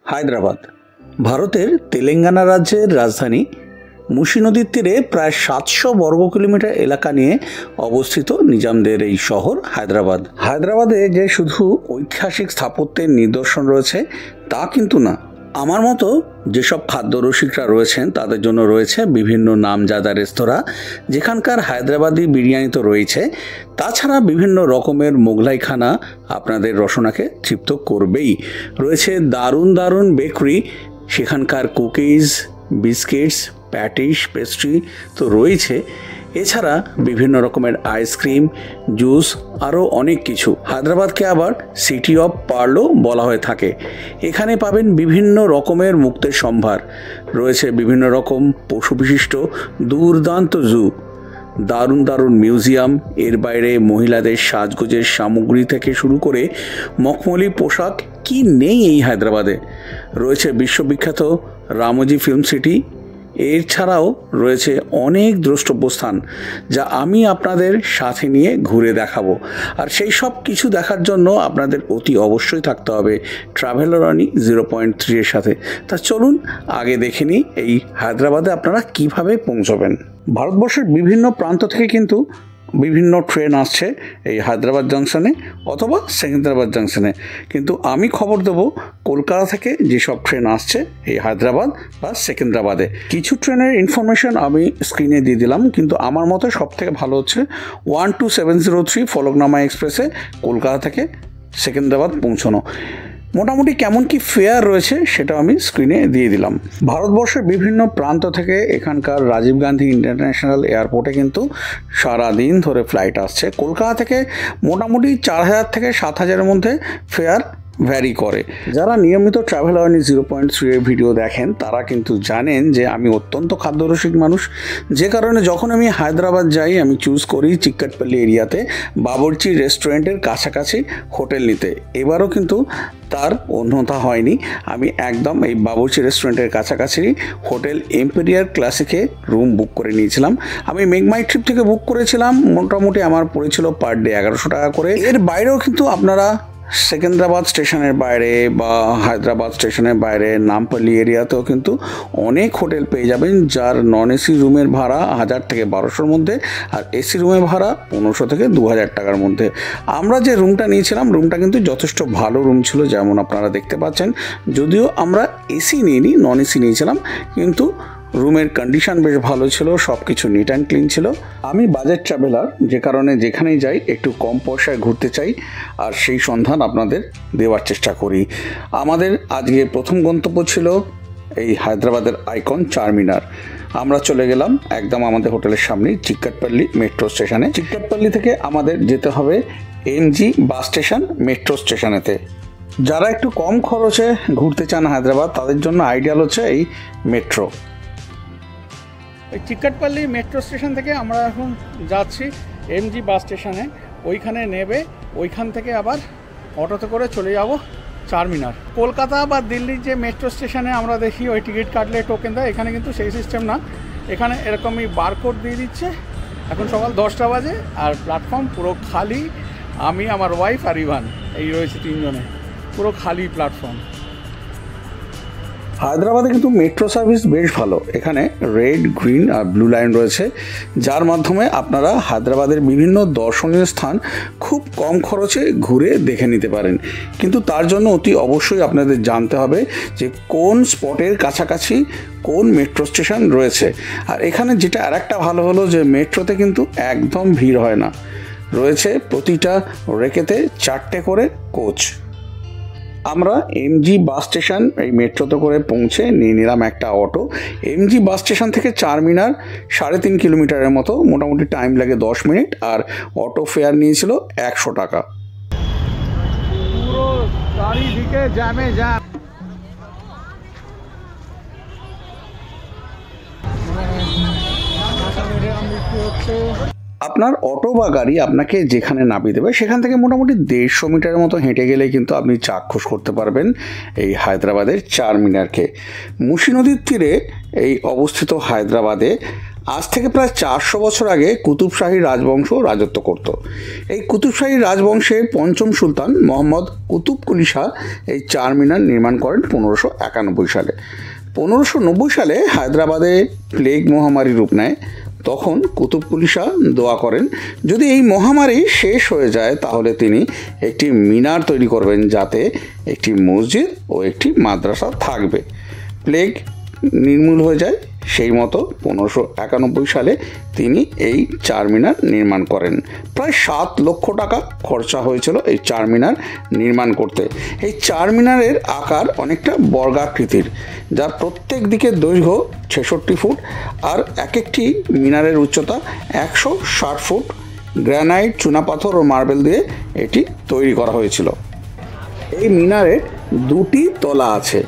হায়দ্রাবাদ ভারতের তেলেঙ্গানা রাজ্যের রাজধানী মুশি নদীর তীরে প্রায় ৭০০ বর্গ কিলোমিটার এলাকা নিয়ে অবস্থিত নিজামদের এই শহর হায়দ্রাবাদ। হায়দ্রাবাদে যে শুধু ঐতিহাসিক স্থাপত্যের নিদর্শন রয়েছে তা কিন্তু না, আমার মতো যেসব খাদ্যরসিকরা রয়েছেন তাদের জন্য রয়েছে বিভিন্ন নামজাদা রেস্তোরাঁ, যেখানকার হায়দ্রাবাদি বিরিয়ানি তো রয়েছে, তাছাড়া বিভিন্ন রকমের মোগলাই খানা আপনাদের রসনাকে তৃপ্ত করবেই। রয়েছে দারুণ দারুণ বেকারি, সেখানকার কুকিজ, বিস্কিটস, প্যাটিস, পেস্ট্রি তো রয়েছে, এছাড়া বিভিন্ন রকমের আইসক্রিম, জুস, আরও অনেক কিছু। হায়দ্রাবাদকে আবার সিটি অফ পার্লও বলা হয়ে থাকে। এখানে পাবেন বিভিন্ন রকমের মুক্তের সম্ভার, রয়েছে বিভিন্ন রকম পশু বিশিষ্ট দুর্দান্ত জু, দারুণ দারুণ মিউজিয়াম, এর বাইরে মহিলাদের সাজগোজের সামগ্রী থেকে শুরু করে মখমলি পোশাক কি নেই এই হায়দ্রাবাদে। রয়েছে বিশ্ববিখ্যাত রামোজি ফিল্ম সিটি, এছাড়াও রয়েছে অনেক দ্রষ্টব্য স্থান যা আমি আপনাদের সাথে নিয়ে ঘুরে দেখাবো। আর সেই সব কিছু দেখার জন্য আপনাদের অতি অবশ্যই থাকতে হবে ট্রাভেলরানি 0.3 এর সাথে। তা চলুন আগে দেখে নিই এই হায়দ্রাবাদে আপনারা কিভাবে পৌঁছবেন। ভারতবর্ষের বিভিন্ন প্রান্ত থেকে কিন্তু বিভিন্ন ট্রেন আসছে এই হায়দ্রাবাদ জাংশনে অথবা সেকেন্দ্রাবাদ জাংশনে, কিন্তু আমি খবর দেব কলকাতা থেকে যেসব ট্রেন আসছে এই হায়দ্রাবাদ বা সেকেন্দ্রাবাদে। কিছু ট্রেনের ইনফরমেশন আমি স্ক্রিনে দিয়ে দিলাম, কিন্তু আমার মতে সবথেকে ভালো হচ্ছে 12703 ফলকনামা এক্সপ্রেসে কলকাতা থেকে সেকেন্দ্রাবাদ পৌঁছানো। মোটামুটি কেমন কি ফেয়ার রয়েছে সেটা আমি স্ক্রিনে দিয়ে দিলাম। ভারতবর্ষের বিভিন্ন প্রান্ত থেকে এখানকার রাজীব গান্ধী ইন্টারন্যাশনাল এয়ারপোর্টে কিন্তু সারাদিন ধরে ফ্লাইট আসছে। কলকাতা থেকে মোটামুটি 4000 থেকে 7000-এর মধ্যে ফেয়ার ভ্যারি করে। যারা নিয়মিত ট্রাভেলরানি 0.3 এর ভিডিও দেখেন তারা কিন্তু জানেন যে আমি অত্যন্ত খাদ্যরসিক মানুষ, যে কারণে যখন আমি হায়দ্রাবাদ যাই আমি চুজ করি চিক্কাটপল্লি এরিয়াতে বাবুর্চি রেস্টুরেন্টের কাছাকাছি হোটেল নিতে। এবারও কিন্তু তার অন্যথা হয়নি, আমি একদম এই বাবুর্চি রেস্টুরেন্টের কাছাকাছি হোটেল এম্পেরিয়ার ক্লাসিকে রুম বুক করে নিয়েছিলাম। আমি মেঘমাই ট্রিপ থেকে বুক করেছিলাম, মোটামুটি আমার পড়েছিল পার ডে 1100 টাকা করে। এর বাইরেও কিন্তু আপনারা সেকেন্দ্রাবাদ স্টেশনের বাইরে বা হায়দ্রাবাদ স্টেশনের বাইরে নামপল্লি এরিয়াতেও কিন্তু অনেক হোটেল পেয়ে যাবেন, যার নন এসি রুমের ভাড়া 1000 থেকে 1200-র মধ্যে আর এসি রুমের ভাড়া 1500 থেকে 2000 টাকার মধ্যে। আমরা যে রুমটা নিয়েছিলাম রুমটা কিন্তু যথেষ্ট ভালো রুম ছিল, যেমন আপনারা দেখতে পাচ্ছেন। যদিও আমরা এসি নিইনি, নন এসি নিয়েছিলাম, কিন্তু রুমের কন্ডিশন বেশ ভালো ছিল, সব কিছু নিট অ্যান্ড ক্লিন ছিল। আমি বাজেট ট্রাভেলার, যে কারণে যেখানেই যাই একটু কম পয়সায় ঘুরতে চাই, আর সেই সন্ধান আপনাদের দেওয়ার চেষ্টা করি। আমাদের আজকে প্রথম গন্তব্য ছিল এই হায়দ্রাবাদের আইকন চারমিনার। আমরা চলে গেলাম একদম আমাদের হোটেলের সামনেই চিক্কাটপল্লি মেট্রো স্টেশনে। চিক্কাটপল্লি থেকে আমাদের যেতে হবে এমজি বাস স্টেশন মেট্রো স্টেশনেতে। যারা একটু কম খরচে ঘুরতে চান হায়দ্রাবাদ তাদের জন্য আইডিয়াল হচ্ছে এই মেট্রো। চিক্কাটপল্লি মেট্রো স্টেশন থেকে আমরা এখন যাচ্ছি এমজি বাস স্টেশনে, ওইখানে নেবে, ওইখান থেকে আবার অটোতে করে চলে যাব চারমিনার। কলকাতা বা দিল্লির যে মেট্রো স্টেশনে আমরা দেখি ওই টিকিট কাটলে টোকেন দেয়, এখানে কিন্তু সেই সিস্টেম না। এখানে এরকমই বারকোড দিয়ে দিচ্ছে। এখন সকাল 10টা বাজে আর প্ল্যাটফর্ম পুরো খালি। আমি, আমার ওয়াইফ আর ইভান, এই রয়েছে 3 জনে, পুরো খালি প্ল্যাটফর্ম। হায়দ্রাবাদে কিন্তু মেট্রো সার্ভিস বেশ ভালো। এখানে রেড, গ্রিন আর ব্লু লাইন রয়েছে, যার মাধ্যমে আপনারা হায়দ্রাবাদের বিভিন্ন দর্শনীয় স্থান খুব কম খরচে ঘুরে দেখে নিতে পারেন। কিন্তু তার জন্য অতি অবশ্যই আপনাদের জানতে হবে যে কোন স্পটের কাছাকাছি কোন মেট্রো স্টেশন রয়েছে। আর এখানে যেটা আরেকটা ভালো হলো যে মেট্রোতে কিন্তু একদম ভিড় হয় না, রয়েছে প্রতিটা রেকেতে 4টে করে কোচ। আমরা এমজি বাস স্টেশন এই মেট্রোতে করে পৌঁছে নিয়ে নিলাম একটা অটো। এমজি বাস স্টেশন থেকে চারমিনার 3.5 কিলোমিটারের মতো, মোটামুটি টাইম লাগে 10 মিনিট, আর অটো ফেয়ার নিয়েছিল 100 টাকা। পুরো চারিদিকে জ্যামে জ্যাম। আপনার অটো বা গাড়ি আপনাকে যেখানে নামিয়ে দেবে সেখান থেকে মোটামুটি 150 মিটারের মতো হেঁটে গেলে কিন্তু আপনি চাক্ষুষ করতে পারবেন এই হায়দ্রাবাদের চারমিনারকে। মুশি নদীর তীরে এই অবস্থিত হায়দ্রাবাদে আজ থেকে প্রায় 400 বছর আগে কুতুবশাহী রাজবংশ রাজত্ব করত। এই কুতুবশাহী রাজবংশের পঞ্চম সুলতান মোহাম্মদ কুতুব কুলি শাহ এই চারমিনার নির্মাণ করেন 1591 সালে। 1590 সালে হায়দ্রাবাদে প্লেগ মহামারী রূপ নেয়। তখন কুতুব কুলি শাহ দোয়া করেন যদি এই মহামারী শেষ হয়ে যায় তাহলে তিনি একটি মিনার তৈরি করবেন যাতে একটি মসজিদ ও একটি মাদ্রাসা থাকবে। প্লেগ নির্মূল হয়ে যায়। সেই মতো 1591 সালে তিনি এই চারমিনার নির্মাণ করেন। প্রায় 7 লক্ষ টাকা খরচা হয়েছিল এই চারমিনার নির্মাণ করতে। এই চারমিনারের আকার অনেকটা বর্গাকৃতির, যার প্রত্যেক দিকে দৈর্ঘ্য 66 ফুট আর এক একটি মিনারের উচ্চতা 160 ফুট। গ্রানাইট, চুনাপাথর ও মার্বেল দিয়ে এটি তৈরি করা হয়েছিল। এই মিনারে 2টি তলা আছে।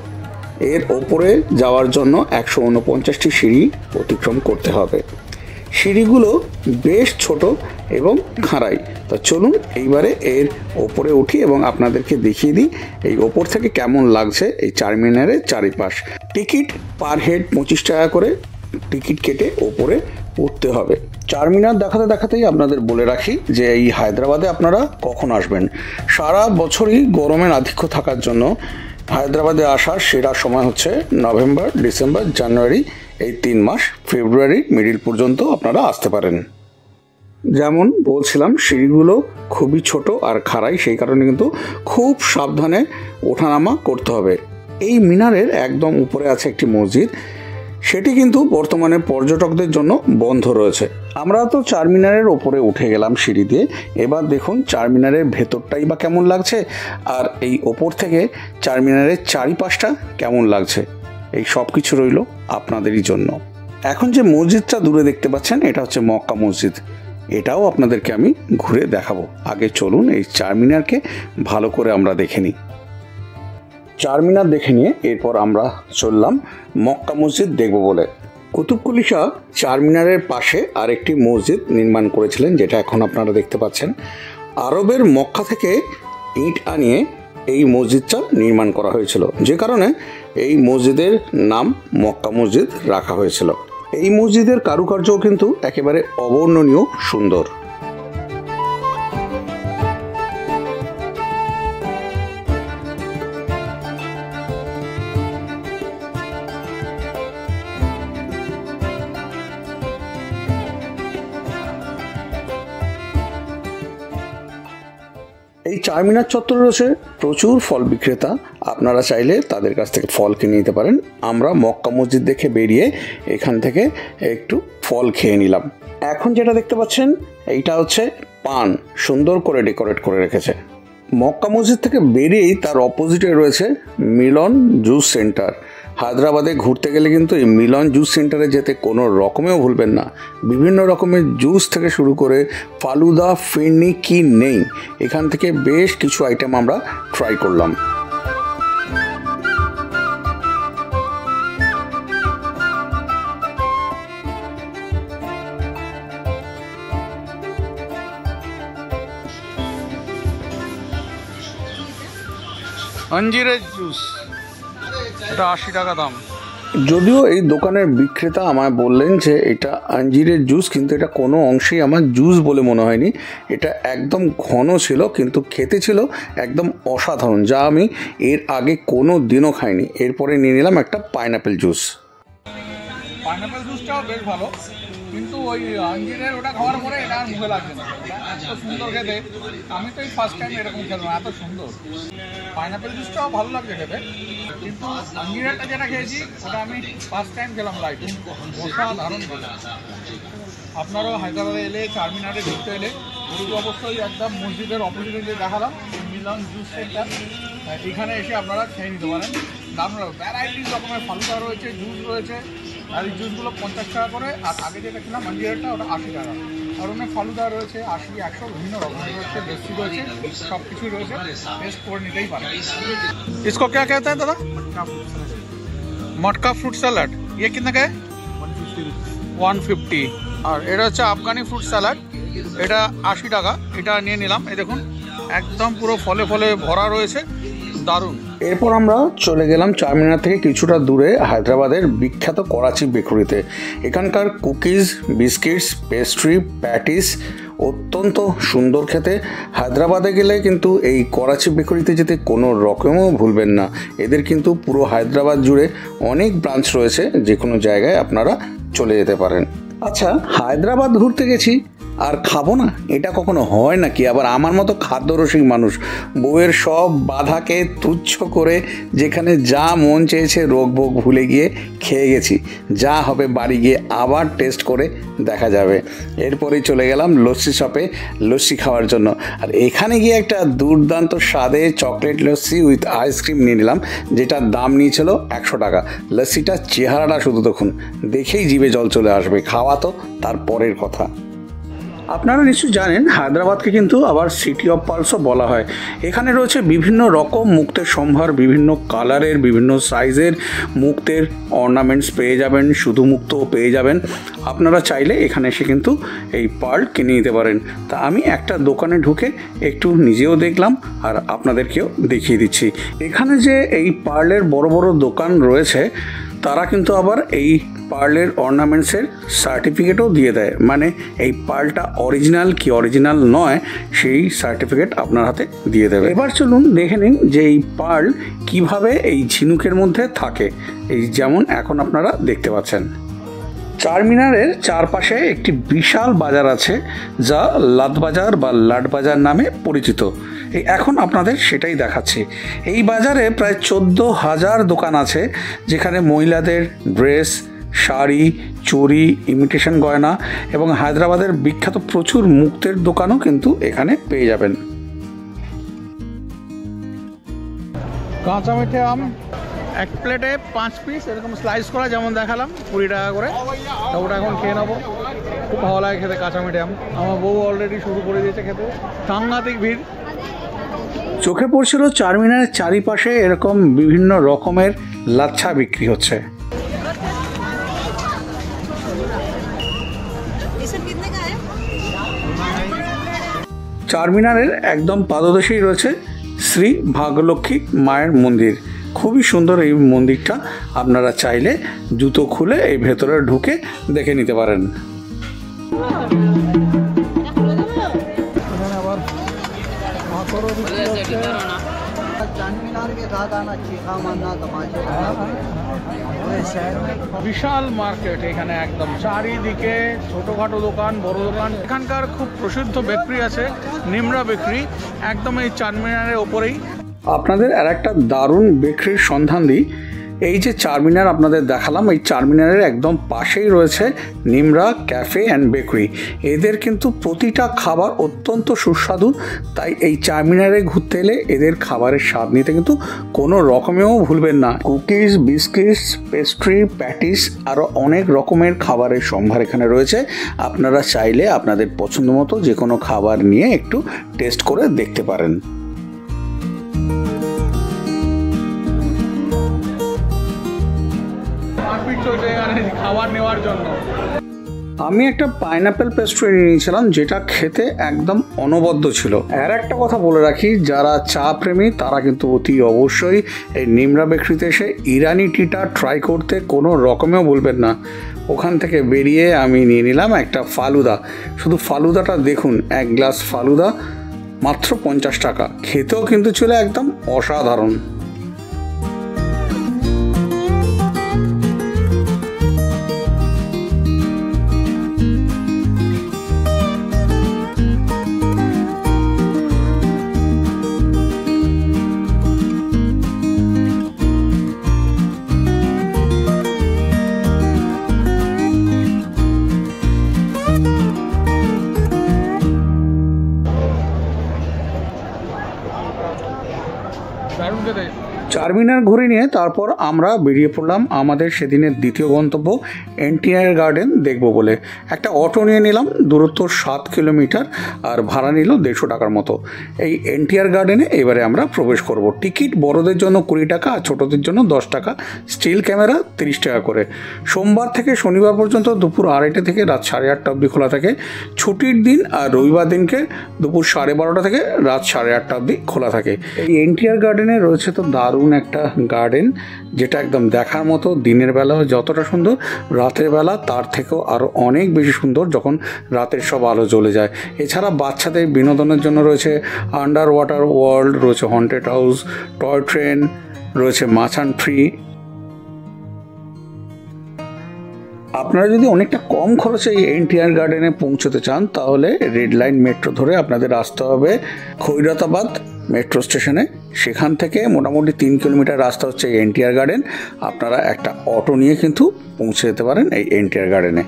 এর ওপরে যাওয়ার জন্য 149টি সিঁড়ি অতিক্রম করতে হবে। সিঁড়িগুলো বেশ ছোট এবং খাড়াই। তা চলুন এইবারে এর ওপরে উঠি এবং আপনাদেরকে দেখিয়ে দিই এই ওপর থেকে কেমন লাগছে এই চারমিনারের চারিপাশ। টিকিট পার হেড 25 টাকা করে টিকিট কেটে ওপরে উঠতে হবে। চারমিনার দেখাতে দেখাতেই আপনাদের বলে রাখি যে এই হায়দ্রাবাদে আপনারা কখন আসবেন। সারা বছরই গরমের আধিক্য থাকার জন্য হায়দ্রাবাদে আসার সেরা সময় হচ্ছে নভেম্বর, ডিসেম্বর, জানুয়ারি, এই 3 মাস। ফেব্রুয়ারি মিডিল পর্যন্ত আপনারা আসতে পারেন। যেমন বলছিলাম, সিঁড়িগুলো খুবই ছোট আর খাড়াই, সেই কারণে কিন্তু খুব সাবধানে ওঠানামা করতে হবে। এই মিনারের একদম উপরে আছে একটি মসজিদ, সেটি কিন্তু বর্তমানে পর্যটকদের জন্য বন্ধ রয়েছে। আমরা তো চারমিনারের ওপরে উঠে গেলাম সিঁড়ি দিয়ে। এবার দেখুন চারমিনারের ভেতরটাই বা কেমন লাগছে আর এই ওপর থেকে চারমিনারের চারিপাশটা কেমন লাগছে, এই সব কিছু রইল আপনাদেরই জন্য। এখন যে মসজিদটা দূরে দেখতে পাচ্ছেন এটা হচ্ছে মক্কা মসজিদ। এটাও আপনাদেরকে আমি ঘুরে দেখাবো। আগে চলুন এই চারমিনারকে ভালো করে আমরা দেখে নিই। চারমিনার দেখে নিয়ে এরপর আমরা চললাম মক্কা মসজিদ দেখব বলে। কুতুব কুলি শাহ চারমিনারের পাশে আরেকটি মসজিদ নির্মাণ করেছিলেন, যেটা এখন আপনারা দেখতে পাচ্ছেন। আরবের মক্কা থেকে ইট আনিয়ে এই মসজিদটা নির্মাণ করা হয়েছিল, যে কারণে এই মসজিদের নাম মক্কা মসজিদ রাখা হয়েছিল। এই মসজিদের কারুকার্যও কিন্তু একেবারে অবর্ণনীয় সুন্দর। এই চারমিনার চত্বরে রয়েছে প্রচুর ফল বিক্রেতা। আপনারা চাইলে তাদের কাছ থেকে ফল কিনে নিতে পারেন। আমরা মক্কা মসজিদ দেখে বেরিয়ে এখান থেকে একটু ফল খেয়ে নিলাম। এখন যেটা দেখতে পাচ্ছেন এইটা হচ্ছে পান, সুন্দর করে ডেকোরেট করে রেখেছে। মক্কা মসজিদ থেকে বেরিয়েই তার অপোজিটে রয়েছে মিলন জুস সেন্টার। হায়দ্রাবাদে ঘুরতে গেলে কিন্তু এই মিলন জুস সেন্টারে যেতে কোনো রকমেও ভুলবেন না। বিভিন্ন রকমের জুস থেকে শুরু করে ফালুদা, ফিরনি কি নেই, এখান থেকে বেশ কিছু আইটেম আমরা ট্রাই করলাম। अंजीरेर जूस, এটা 80 টাকা দাম। যদিও এই দোকানের বিক্রেতা আমায় বললেন যে এটা আঞ্জিরের জুস, কিন্তু এটা কোনো অংশেই আমার জুস বলে মনে হয়নি। এটা একদম ঘন ছিল, কিন্তু খেতে ছিল একদম অসাধারণ, যা আমি এর আগে কোনো দিনও খাইনি। এরপরে নিয়ে নিলাম একটা পাইনাপেল জুস। পাইনাপেল জুসটাও বেশ ভালো, কিন্তু ওই আঞ্জিরের ওটা খাওয়ার পরে এটা আর মুখে লাগবে না। এত সুন্দর খেতে, আমি তো এই ফার্স্ট টাইম এরকম খেলাম, এত সুন্দর। পাইনাপেল জুসটাও ভালো লাগছে খেতে, কিন্তু আঞ্জিরেরটা যেটা খেয়েছি ওটা আমি ফার্স্ট টাইম খেলাম লাইফ, অসাধারণ। আপনারাও হায়দ্রাবাদে এলে, চারমিনারে ঘুরতে এলে অবশ্যই একদম মসজিদের অপোজিটে যে দেখালাম মিলন জুস সেন্টার, এখানে এসে আপনারা খেয়ে নিতে পারেন। আপনারা ভ্যারাইটিস রকমের ফালুদা রয়েছে, জুস রয়েছে, আর এই জুসগুলো 50 টাকা করে। আর আগে যেটা খেলাম আঞ্জিরেরটা ওটা 80 টাকা। और उन्हें फालुदा रही है 80 100 विभिन्न रकम रही बेसी रही है सब किछु रही है टेस्ट कर नितेई पारे। इसको क्या कहते हैं दादा? मटका फ्रूट सैलाड। ये कितने का है? 150। और এটা হচ্ছে আফগানি ফ্রুট স্যালাড, এটা 80 টাকা। এটা নিয়ে নিলাম। এই দেখুন একদম পুরো ফলে ফলে ভরা রয়েছে, দারুণ। এরপর আমরা চলে গেলাম চারমিনার থেকে কিছুটা দূরে হায়দ্রাবাদের বিখ্যাত করাচি বেকারিতে। এখানকার কুকিজ, বিস্কিটস, পেস্ট্রি, প্যাটিস অত্যন্ত সুন্দর খেতে। হায়দ্রাবাদে গেলে কিন্তু এই করাচি বেকারিতে যেতে কোনো রকমও ভুলবেন না। এদের কিন্তু পুরো হায়দ্রাবাদ জুড়ে অনেক ব্রাঞ্চ রয়েছে, যে কোনো জায়গায় আপনারা চলে যেতে পারেন। আচ্ছা, হায়দ্রাবাদ ঘুরতে গেছি আর খাবো না, এটা কখনো হয় নাকি? আবার আমার মতো খাদ্যরসিক মানুষ বউয়ের সব বাধাকে তুচ্ছ করে যেখানে যা মন চেয়েছে রোগ ভোগ ভুলে গিয়ে খেয়ে গেছি। যা হবে বাড়ি গিয়ে আবার টেস্ট করে দেখা যাবে। এরপরেই চলে গেলাম লস্যি শপে লস্যি খাওয়ার জন্য। আর এখানে গিয়ে একটা দুর্দান্ত স্বাদে চকলেট লস্যি উইথ আইসক্রিম নিয়ে নিলাম, যেটার দাম নিয়েছিল 100 টাকা। লস্যিটার চেহারাটা শুধু দেখুন, দেখেই জিভে জল চলে আসবে। খাওয়া তো তার পরের কথা। আপনারা নিশ্চয়ই জানেন হায়দ্রাবাদকে কিন্তু আবার সিটি অফ পার্লসও বলা হয়। এখানে রয়েছে বিভিন্ন রকম মুক্তের সম্ভার, বিভিন্ন কালারের, বিভিন্ন সাইজের মুক্তের অর্নামেন্টস পেয়ে যাবেন, শুধু মুক্তও পেয়ে যাবেন। আপনারা চাইলে এখানে এসে কিন্তু এই পার্ল কিনে নিতে পারেন। তা আমি একটা দোকানে ঢুকে একটু নিজেও দেখলাম আর আপনাদেরকেও দেখিয়ে দিচ্ছি। এখানে যে এই পার্লের বড় বড় দোকান রয়েছে, তারা কিন্তু আবার এই পার্লের অর্নামেন্টসের সার্টিফিকেটও দিয়ে দেয়। মানে এই পার্লটা অরিজিনাল কি অরিজিনাল নয় সেই সার্টিফিকেট আপনার হাতে দিয়ে দেবে। এবার চলুন দেখে নিন যে এই পার্ল কিভাবে এই ঝিনুকের মধ্যে থাকে। এই যেমন এখন আপনারা দেখতে পাচ্ছেন, চারমিনারের চারপাশে একটি বিশাল বাজার আছে, যা লাট বাজার বা লাট বাজার নামে পরিচিত। এখন আপনাদের সেটাই দেখাচ্ছি। এই বাজারে প্রায় 14,000 দোকান আছে, যেখানে মহিলাদের ড্রেস, শাড়ি, চুড়ি, ইমিটেশন গয়না এবং হায়দ্রাবাদের বিখ্যাত প্রচুর মুক্তের দোকানও কিন্তু এখানে পেয়ে যাবেন। কাঁচা মিঠে আম এক প্লেটে 5 পিস এরকম স্লাইস করা, যেমন দেখালাম 20 টাকা করে। তো ওটা এখন খেয়ে নেবো, খুব ভালো লাগে খেতে কাঁচা মিঠে আম। আমার বউ অলরেডি শুরু করে দিয়েছে খেতে। সাংঘাতিক ভিড়। চোখে পড়ছিল চারমিনারের চারিপাশে এরকম বিভিন্ন রকমের লাচ্ছা বিক্রি হচ্ছে। চারমিনারের একদম পাদদেশেই রয়েছে শ্রী ভাগ্যলক্ষ্মী মায়ের মন্দির। খুবই সুন্দর এই মন্দিরটা। আপনারা চাইলে জুতো খুলে এই ভেতরে ঢুকে দেখে নিতে পারেন। বিশাল মার্কেট এখানে, একদম চারিদিকে ছোটখাটো দোকান, বড় দোকান। এখানকার খুব প্রসিদ্ধ বেকারি আছে নিমরা বেকারি, একদম এই চারমিনারের ওপরেই। আপনাদের আর একটা দারুণ বেকারির সন্ধান দিই। এই যে চারমিনার আপনাদের দেখালাম, এই চারমিনারের একদম পাশেই রয়েছে নিমরা ক্যাফে অ্যান্ড বেকারি। এদের কিন্তু প্রতিটা খাবার অত্যন্ত সুস্বাদু, তাই এই চারমিনারে ঘুরতে এলে এদের খাবারের স্বাদ নিতে কিন্তু কোনো রকমেও ভুলবেন না। কুকিজ, বিস্কিটস, পেস্ট্রি, প্যাটিস আরও অনেক রকমের খাবারের সম্ভার এখানে রয়েছে। আপনারা চাইলে আপনাদের পছন্দ মতো যে কোনো খাবার নিয়ে একটু টেস্ট করে দেখতে পারেন। খাবার নেওয়ার জন্য আমি একটা পাইনাপেল পেস্ট্রি নিয়েছিলাম, যেটা খেতে একদম অনবদ্য ছিল। আর একটা কথা বলে রাখি, যারা চা প্রেমী তারা কিন্তু অতি অবশ্যই এই নিমরা বেকারিতে এসে ইরানি টিটা ট্রাই করতে কোনো রকমেও ভুলবেন না। ওখান থেকে বেরিয়ে আমি নিয়ে নিলাম একটা ফালুদা। শুধু ফালুদাটা দেখুন, এক গ্লাস ফালুদা মাত্র 50 টাকা। খেতেও কিন্তু ছিল একদম অসাধারণ। দারুণ খেতে। চারমিনার ঘুরে নিয়ে তারপর আমরা বেরিয়ে পড়লাম আমাদের সেদিনের দ্বিতীয় গন্তব্য এনটিআর গার্ডেন দেখব বলে। একটা অটো নিয়ে নিলাম, দূরত্ব 7 কিলোমিটার আর ভাড়া নিল 150 টাকার মতো। এই এনটিআর গার্ডেনে এবারে আমরা প্রবেশ করব। টিকিট বড়দের জন্য 20 টাকা আর ছোটদের জন্য 10 টাকা, স্টিল ক্যামেরা 30 টাকা করে। সোমবার থেকে শনিবার পর্যন্ত দুপুর 2:30 থেকে রাত 8:30 অবধি খোলা থাকে। ছুটির দিন আর রবিবার দিনকে দুপুর 12:30 থেকে রাত 8:30 অবধি খোলা থাকে। এই এনটিআর গার্ডেনে রয়েছে তো দারুণ একটা গার্ডেন, যেটা একদম দেখার মতো। দিনের বেলাও যতটা সুন্দর, রাতের বেলা তার থেকেও আরও অনেক বেশি সুন্দর যখন রাতের সব আলো জ্বলে যায়। এছাড়া বাচ্চাদের বিনোদনের জন্য রয়েছে আন্ডার ওয়াটার ওয়ার্ল্ড, রয়েছে হন্টেড হাউস, টয় ট্রেন, রয়েছে মাচান ফ্রি। আপনারা যদি অনেকটা কম খরচে এই এনটিআর গার্ডেনে পৌঁছতে চান তাহলে রেড লাইন মেট্রো ধরে আপনাদের আসতে হবে খৈরতাবাদ মেট্রো স্টেশনে। সেখান থেকে মোটামুটি 3 কিলোমিটার রাস্তা হচ্ছে এই এনটিআর গার্ডেন। আপনারা একটা অটো নিয়ে কিন্তু পৌঁছে যেতে পারেন এই এনটিআর গার্ডেনে।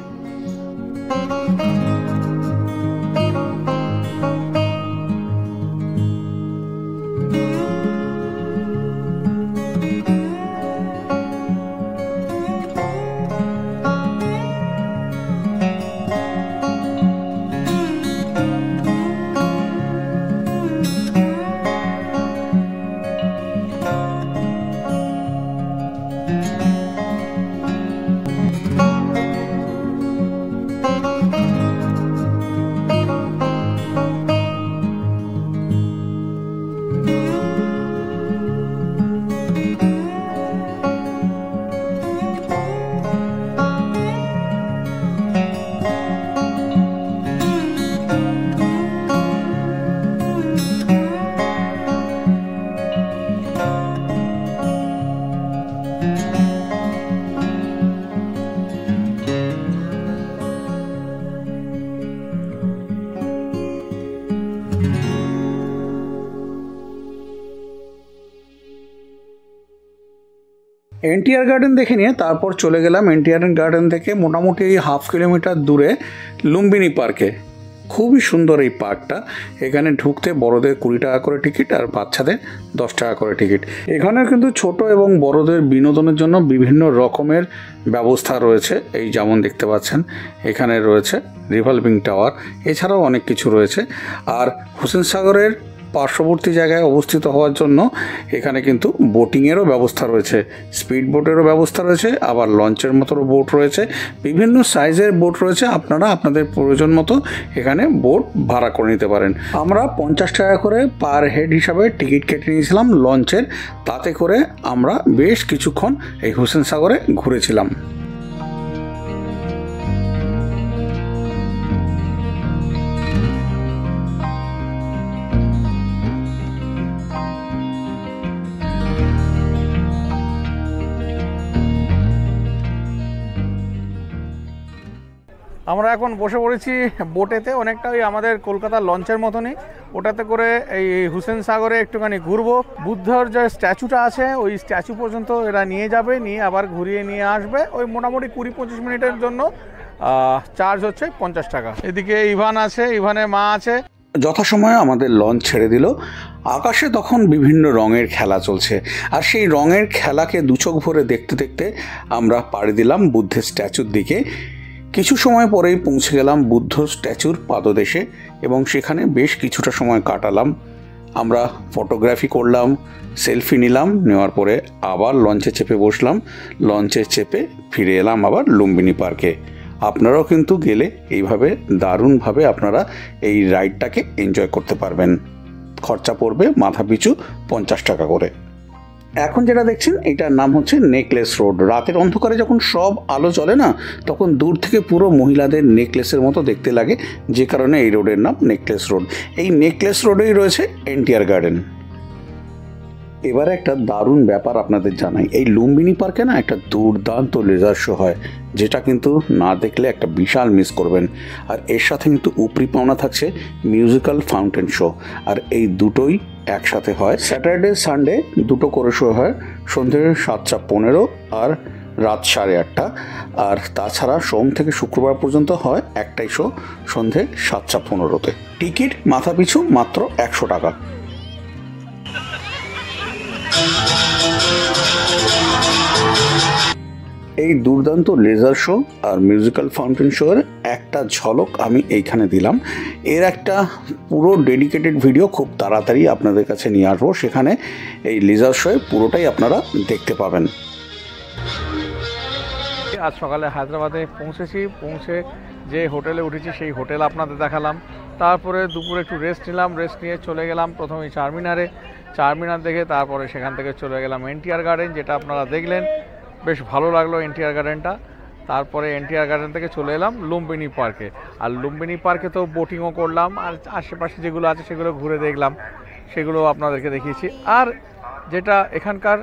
এনটিআর গার্ডেন দেখে নিয়ে তারপর চলে গেলাম এনটিআর গার্ডেন থেকে মোটামুটি 1/2 কিলোমিটার দূরে লুম্বিনী পার্কে। খুবই সুন্দর এই পার্কটা। এখানে ঢুকতে বড়দের 20 টাকা করে টিকিট আর বাচ্চাদের 10 টাকা করে টিকিট। এখানে কিন্তু ছোট এবং বড়দের বিনোদনের জন্য বিভিন্ন রকমের ব্যবস্থা রয়েছে। এই যেমন দেখতে পাচ্ছেন এখানে রয়েছে রিভলভিং টাওয়ার, এছাড়াও অনেক কিছু রয়েছে। আর হুসেন সাগরের পার্শ্ববর্তী জায়গায় অবস্থিত হওয়ার জন্য এখানে কিন্তু বোটিংয়েরও ব্যবস্থা রয়েছে, স্পিড বোটেরও ব্যবস্থা রয়েছে, আবার লঞ্চের মতো বোট রয়েছে, বিভিন্ন সাইজের বোট রয়েছে। আপনারা আপনাদের প্রয়োজন মতো এখানে বোট ভাড়া করে নিতে পারেন। আমরা 50 টাকা করে পার হেড হিসাবে টিকিট কেটে নিয়েছিলাম লঞ্চের। তাতে করে আমরা বেশ কিছুক্ষণ এই হুসেন সাগরে ঘুরেছিলাম। আমরা এখন বসে পড়েছি বোটেতে, অনেকটা ওই আমাদের কলকাতার লঞ্চের মতনই। ওটাতে করে এই হুসেন সাগরে একটুখানি ঘুরবো। বুদ্ধর যে স্ট্যাচুটা আছে ওই স্ট্যাচু পর্যন্ত এরা নিয়ে যাবে, নিয়ে আবার ঘুরিয়ে নিয়ে আসবে। ওই মোটামুটি 20-25 মিনিটের জন্য চার্জ হচ্ছে 50 টাকা। এদিকে ইভান আছে, ইভানের মা আছে। যথাসময়ে আমাদের লঞ্চ ছেড়ে দিল। আকাশে তখন বিভিন্ন রঙের খেলা চলছে, আর সেই রঙের খেলাকে দুচোখ ভরে দেখতে দেখতে আমরা পাড়ি দিলাম বুদ্ধের স্ট্যাচুর দিকে। কিছু সময় পরেই পৌঁছে গেলাম বুদ্ধ স্ট্যাচুর পাদদেশে এবং সেখানে বেশ কিছুটা সময় কাটালাম। আমরা ফটোগ্রাফি করলাম, সেলফি নিলাম, নেওয়ার পরে আবার লঞ্চে চেপে বসলাম। লঞ্চে চেপে ফিরে এলাম আবার লুম্বিনী পার্কে। আপনারাও কিন্তু গেলে এইভাবে দারুণভাবে আপনারা এই রাইডটাকে এনজয় করতে পারবেন। খরচা পড়বে মাথা পিছু 50 টাকা করে। এখন যেটা দেখছেন এটার নাম হচ্ছে নেকলেস রোড। রাতের অন্ধকারে যখন সব আলো জ্বলে না, তখন দূর থেকে পুরো মহিলাদের নেকলেসের মতো দেখতে লাগে, যে কারণে এই রোডের নাম নেকলেস রোড। এই নেকলেস রোডেই রয়েছে এনটিআর গার্ডেন। এবারে একটা দারুণ ব্যাপার আপনাদের জানাই, এই লুম্বিনী পার্কে না একটা দুর্দান্ত লেজার শো হয়, যেটা কিন্তু না দেখলে একটা বিশাল মিস করবেন। আর এর সাথে কিন্তু উপরি পাওনা থাকছে মিউজিক্যাল ফাউন্টেন শো, আর এই দুটোই একসাথে হয়। স্যাটারডে সানডে দুটো করে শো হয়, সন্ধ্যে 7:15 আর রাত 8:30। আর তাছাড়া সোম থেকে শুক্রবার পর্যন্ত হয় একটাই শো, সন্ধ্যে 7:15-তে। টিকিট মাথা পিছু মাত্র 100 টাকা। এই দুর্দান্ত লেজার শো আর মিউজিক্যাল ফাউন্টেন শোর একটা ঝলক আমি এইখানে দিলাম। এর একটা পুরো ডেডিকেটেড ভিডিও খুব তাড়াতাড়ি আপনাদের কাছে নিয়ে আসবো, সেখানে এই লেজার শোয়ে পুরোটাই আপনারা দেখতে পাবেন। আজ সকালে হায়দ্রাবাদে পৌঁছে যে হোটেলে উঠেছি সেই হোটেল আপনাদের দেখালাম। তারপরে দুপুরে একটু রেস্ট নিলাম, রেস্ট নিয়ে চলে গেলাম প্রথমে চারমিনার দেখে, তারপরে সেখান থেকে চলে গেলাম এনটিআর গার্ডেন, যেটা আপনারা দেখলেন, বেশ ভালো লাগলো এনটিআর গার্ডেনটা। তারপরে এনটিআর গার্ডেন থেকে চলে এলাম লুম্বিনী পার্কে। আর লুম্বিনী পার্কে তো বোটিংও করলাম, আর আশেপাশে যেগুলো আছে সেগুলো ঘুরে দেখলাম, সেগুলো আপনাদেরকে দেখিয়েছি। আর যেটা এখানকার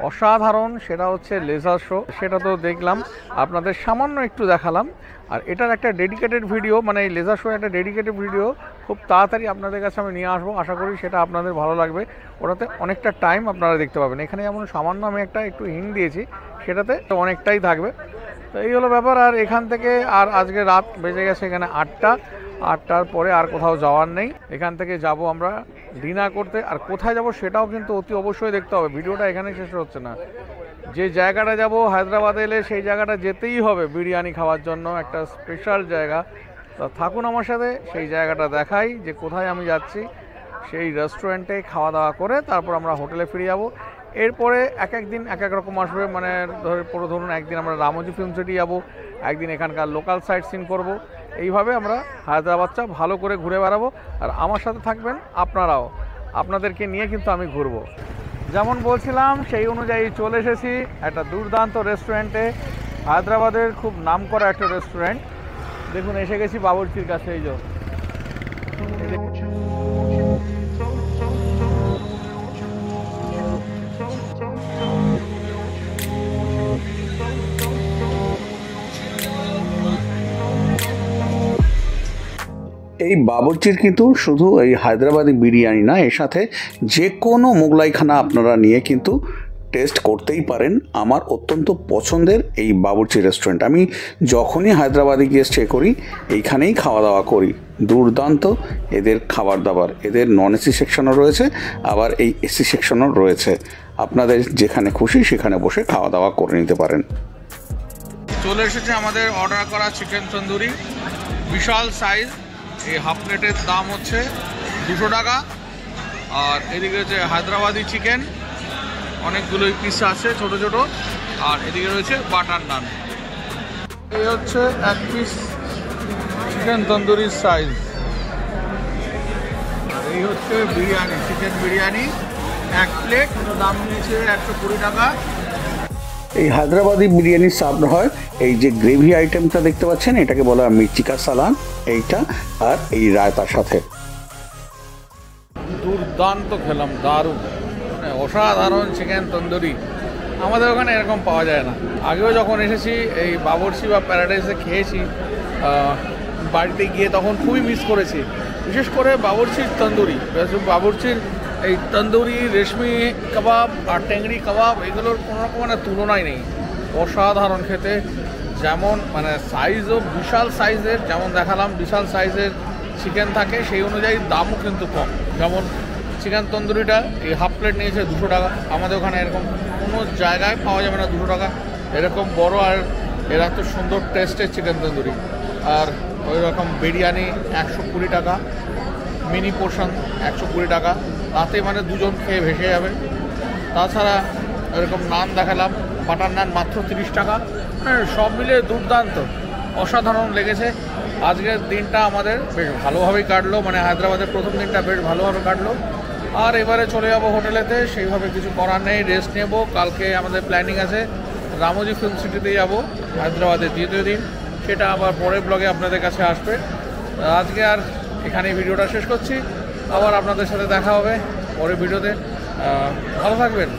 অসাধারণ সেটা হচ্ছে লেজার শো, সেটা তো দেখলাম, আপনাদের সামান্য একটু দেখালাম। আর এটার একটা ডেডিকেটেড ভিডিও, মানে এই লেজার শো একটা ডেডিকেটেড ভিডিও খুব তাড়াতাড়ি আপনাদের কাছে আমি নিয়ে আসবো, আশা করি সেটা আপনাদের ভালো লাগবে। ওটাতে অনেকটা টাইম আপনারা দেখতে পাবেন। এখানে যেমন সামান্য আমি একটু হিন্ট দিয়েছি, সেটাতে অনেকটাই থাকবে। তো এই হলো ব্যাপার। আর এখান থেকে আর আজকে রাত বেজে গেছে এখানে 8টার পরে আর কোথাও যাওয়ার নেই। এখান থেকে যাব আমরা ডিনার করতে। আর কোথায় যাব সেটাও কিন্তু অতি অবশ্যই দেখতে হবে, ভিডিওটা এখানে শেষ হচ্ছে না। যে জায়গাটা যাব হায়দ্রাবাদে এলে সেই জায়গাটা যেতেই হবে বিরিয়ানি খাওয়ার জন্য, একটা স্পেশাল জায়গা। তো থাকুন আমার সাথে, সেই জায়গাটা দেখাই যে কোথায় আমি যাচ্ছি। সেই রেস্টুরেন্টে খাওয়া দাওয়া করে তারপর আমরা হোটেলে ফিরে যাব। এরপরে এক একদিন এক এক রকম আসবে, মানে ধরুন একদিন আমরা রামোজি ফিল্ম সিটি যাবো, একদিন এখানকার লোকাল সাইট সিন করবো। এইভাবে আমরা হায়দ্রাবাদটা ভালো করে ঘুরে বেড়াবো। আর আমার সাথে থাকবেন আপনারাও, আপনাদেরকে নিয়ে কিন্তু আমি ঘুরবো। যেমন বলছিলাম সেই অনুযায়ী চলে এসেছি একটা দুর্দান্ত রেস্টুরেন্টে, হায়দ্রাবাদের খুব নামকরা একটা রেস্টুরেন্ট। দেখুন এসে গেছি বাবুর্চির কাছে। এই যে এই বাবুর্চির কিন্তু শুধু এই হায়দ্রাবাদি বিরিয়ানি না, এর সাথে যে কোনো মোগলাইখানা আপনারা নিয়ে কিন্তু টেস্ট করতেই পারেন। আমার অত্যন্ত পছন্দের এই বাবুর্চি রেস্টুরেন্ট। আমি যখনই হায়দ্রাবাদে গিয়ে স্টে করি এইখানেই খাওয়া দাওয়া করি। দুর্দান্ত এদের খাবার দাবার। এদের নন এসি সেকশনও রয়েছে, আবার এই এসি সেকশনও রয়েছে। আপনাদের যেখানে খুশি সেখানে বসে খাওয়া দাওয়া করে নিতে পারেন। চলে এসেছে আমাদের অর্ডার করা চিকেন তন্দুরি, বিশাল সাইজ। এই হাফ প্লেটের দাম হচ্ছে 200 টাকা। আর এদিকে হচ্ছে হায়দ্রাবাদি চিকেন, অনেকগুলোই পিস আছে ছোট ছোট। আর এদিকে রয়েছে বাটার নান। এই হচ্ছে এক পিস চিকেন তন্দুরির সাইজ। আর এই হচ্ছে বিরিয়ানি, চিকেন বিরিয়ানি এক প্লেট, দাম নিয়েছে 120 টাকা। এই হায়দ্রাবাদি বিরিয়ানি সার্ভ হয় এই যে গ্রেভি আইটেমটা দেখতে পাচ্ছেন, এটাকে বলা হয় মির্চি কা সালান, এইটা আর এই রায়তার সাথে। দুর্দান্ত খেলাম, দারুণ, মানে অসাধারণ চিকেন তন্দুরি। আমাদের ওখানে এরকম পাওয়া যায় না। আগেও যখন এসেছি এই বাবুর্চি বা প্যারাডাইসে খেয়েছি বাড়িতে গিয়ে, তখন খুবই মিস করেছি, বিশেষ করে বাবুর্চির তন্দুরি। বাবুর্চির এই তন্দুরি, রেশমি কাবাব আর ট্যাংরি কাবাব, এগুলোর কোনো রকম মানে তুলনাই নেই। অসাধারণ খেতে। যেমন মানে সাইজও বিশাল সাইজের, যেমন দেখালাম বিশাল সাইজের চিকেন থাকে, সেই অনুযায়ী দামও কিন্তু কম। যেমন চিকেন তন্দুরিটা এই হাফ প্লেট নিয়েছে 200 টাকা। আমাদের ওখানে এরকম কোনো জায়গায় পাওয়া যাবে না 200 টাকা এরকম বড় আর এর এত সুন্দর টেস্টের চিকেন তন্দুরি। আর ওই রকম বিরিয়ানি 120 টাকা, মিনি পোর্শন 120 টাকা, তাতে মানে দুজন খেয়ে ভেসে যাবে। তাছাড়া এরকম নান দেখালাম, বাটার নান মাত্র 30 টাকা। সব মিলে দুর্দান্ত, অসাধারণ লেগেছে। আজকের দিনটা আমাদের বেশ ভালোভাবেই কাটলো, মানে হায়দ্রাবাদের প্রথম দিনটা বেশ ভালোভাবে কাটলো। আর এবারে চলে যাবো হোটেলেতে, সেইভাবে কিছু করার নেই, রেস্ট নেব। কালকে আমাদের প্ল্যানিং আছে রামোজি ফিল্ম সিটিতে যাব, হায়দ্রাবাদের দ্বিতীয় দিন, সেটা আবার পরের ব্লগে আপনাদের কাছে আসবে। আজকে আর এখানেই ভিডিওটা শেষ করছি, আবার আপনাদের সাথে দেখা হবে পরের ভিডিওতে। ভালো থাকবেন,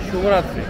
শুভরাত্রি।